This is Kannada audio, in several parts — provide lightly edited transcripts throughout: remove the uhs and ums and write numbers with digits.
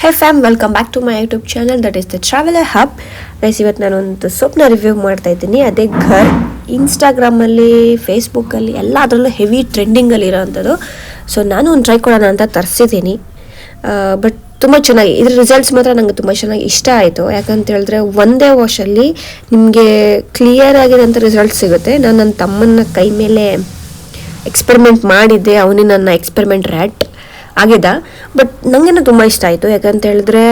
Hey fam, welcome back to my YouTube channel that is the traveller hub. Guys, ಇವತ್ತು ನಾನೊಂದು ಸೋಪ್ನ ರಿವ್ಯೂ ಮಾಡ್ತಾ ಇದ್ದೀನಿ. ಅದೇ ಘರ್. ಇನ್ಸ್ಟಾಗ್ರಾಮಲ್ಲಿ, ಫೇಸ್ಬುಕ್ಕಲ್ಲಿ ಎಲ್ಲದರಲ್ಲೂ ಹೆವಿ ಟ್ರೆಂಡಿಂಗಲ್ಲಿ ಇರೋವಂಥದ್ದು. ಸೊ ನಾನು ಒಂದು ಟ್ರೈ ಕೊಡೋಣ ಅಂತ ತರಿಸಿದ್ದೀನಿ. ಬಟ್ ತುಂಬ ಚೆನ್ನಾಗಿ, ಇದ್ರ ರಿಸಲ್ಟ್ಸ್ ಮಾತ್ರ ನನಗೆ ತುಂಬ ಚೆನ್ನಾಗಿ ಇಷ್ಟ ಆಯಿತು. ಯಾಕಂತ ಹೇಳಿದ್ರೆ ಒಂದೇ ವಾಶಲ್ಲಿ ನಿಮಗೆ ಕ್ಲಿಯರ್ ಆಗಿರೋಂಥ ರಿಸಲ್ಟ್ ಸಿಗುತ್ತೆ. ನಾನು ನನ್ನ ತಮ್ಮನ ಕೈ ಮೇಲೆ ಎಕ್ಸ್ಪೆರಿಮೆಂಟ್ ಮಾಡಿದ್ದೆ. ಅವನೇ ನನ್ನ ಎಕ್ಸ್ಪೆರಿಮೆಂಟ್ ರ್ಯಾಟ್ ಆಗಿದೆ. ಬಟ್ ನನಗೇನು ತುಂಬ ಇಷ್ಟ ಆಯಿತು. ಯಾಕಂತ ಹೇಳಿದ್ರೆ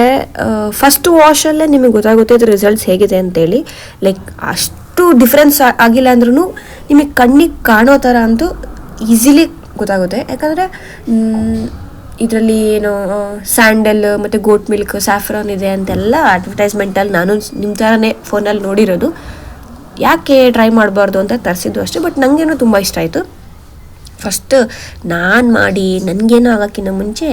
ಫಸ್ಟ್ ವಾಶಲ್ಲೇ ನಿಮಗೆ ಗೊತ್ತಾಗುತ್ತೆ ಇದು ರಿಸಲ್ಟ್ಸ್ ಹೇಗಿದೆ ಅಂತೇಳಿ. ಲೈಕ್ ಅಷ್ಟು ಡಿಫ್ರೆನ್ಸ್ ಆಗಿಲ್ಲ ಅಂದ್ರೂ ನಿಮಗೆ ಕಣ್ಣಿಗೆ ಕಾಣೋ ಥರ ಅಂತೂ ಈಸಿಲಿ ಗೊತ್ತಾಗುತ್ತೆ. ಯಾಕಂದರೆ ಇದರಲ್ಲಿ ಏನು ಸ್ಯಾಂಡಲ್ ಮತ್ತು ಗೋಟ್ ಮಿಲ್ಕ್, ಸ್ಯಾಫ್ರಾನ್ ಇದೆ ಅಂತೆಲ್ಲ ಅಡ್ವರ್ಟೈಸ್ಮೆಂಟಲ್ಲಿ ನಾನು ನಿಮ್ಮ ಥರನೇ ಫೋನಲ್ಲಿ ನೋಡಿರೋದು. ಯಾಕೆ ಟ್ರೈ ಮಾಡಬಾರ್ದು ಅಂತ ತರಿಸಿದ್ದು ಅಷ್ಟೇ. ಬಟ್ ನನಗೇನೋ ತುಂಬ ಇಷ್ಟ ಆಯಿತು. ಫಸ್ಟ್ ನಾನು ಮಾಡಿ ನನಗೇನೋ ಆಗೋಕ್ಕಿಂತ ಮುಂಚೆ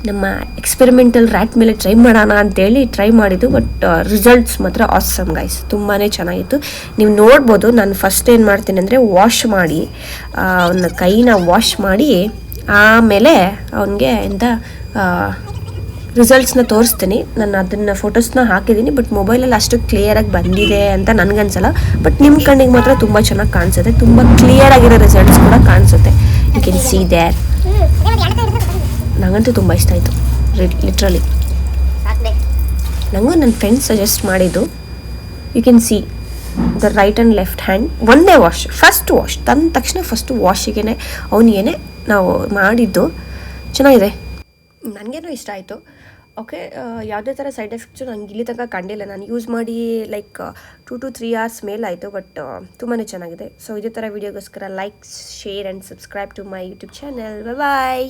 ನಮ್ಮ ಎಕ್ಸ್ಪೆರಿಮೆಂಟಲ್ ರ್ಯಾಟ್ ಮೇಲೆ ಟ್ರೈ ಮಾಡೋಣ ಅಂತೇಳಿ ಟ್ರೈ ಮಾಡಿದ್ದು. ಬಟ್ ರಿಸಲ್ಟ್ಸ್ ಮಾತ್ರ ಆಸಮ್ ಗೈಸ್, ತುಂಬಾ ಚೆನ್ನಾಗಿತ್ತು. ನೀವು ನೋಡ್ಬೋದು. ನಾನು ಫಸ್ಟ್ ಏನು ಮಾಡ್ತೀನಿ ಅಂದರೆ ವಾಶ್ ಮಾಡಿ, ಅವನ ಕೈನ ವಾಶ್ ಮಾಡಿ ಆಮೇಲೆ ಅವನಿಗೆ ಎಂತ ರಿಸಲ್ಟ್ಸ್ನ ತೋರಿಸ್ತೀನಿ. ನಾನು ಅದನ್ನು ಫೋಟೋಸ್ನ ಹಾಕಿದ್ದೀನಿ. ಬಟ್ ಮೊಬೈಲಲ್ಲಿ ಅಷ್ಟು ಕ್ಲಿಯರಾಗಿ ಬಂದಿದೆ ಅಂತ ನನಗನ್ಸಲ್ಲ. ಬಟ್ ನಿಮ್ಮ ಕಣ್ಣಿಗೆ ಮಾತ್ರ ತುಂಬ ಚೆನ್ನಾಗಿ ಕಾಣಿಸುತ್ತೆ. ತುಂಬ ಕ್ಲಿಯರ್ ಆಗಿರೋ ರಿಸಲ್ಟ್ಸ್ ಕೂಡ ಕಾಣಿಸುತ್ತೆ. You can see there. ನನಗಂತೂ ತುಂಬ ಇಷ್ಟ ಆಯಿತು ಲಿಟ್ರಲಿ. ನನಗೂ ನನ್ನ ಫ್ರೆಂಡ್ಸ್ ಸಜೆಸ್ಟ್ ಮಾಡಿದ್ದು. You can see the right and left hand ಒಂದೇ ವಾಶ್. ಫಸ್ಟ್ ವಾಶ್ ತಂದ ತಕ್ಷಣ ಫಸ್ಟ್ ವಾಶಿಗೆ ಅವನಿಗೇನೆ ನಾವು ಮಾಡಿದ್ದು. ಚೆನ್ನಾಗಿದೆ, ನನಗೇನೋ ಇಷ್ಟ ಆಯಿತು. ಓಕೆ, ಯಾವುದೇ ಥರ ಸೈಡ್ ಎಫೆಕ್ಟ್ಸು ನಂಗೆ ಇಲ್ಲಿ ತನಕ ಕಂಡಿಲ್ಲ. ನಾನು ಯೂಸ್ ಮಾಡಿ ಲೈಕ್ 2 to 3 hours ಮೇಲಾಯಿತು. ಬಟ್ ತುಂಬಾ ಚೆನ್ನಾಗಿದೆ. ಸೊ ಇದೇ ಥರ ವೀಡಿಯೋಗೋಸ್ಕರ like, share and subscribe to my YouTube channel. Bye.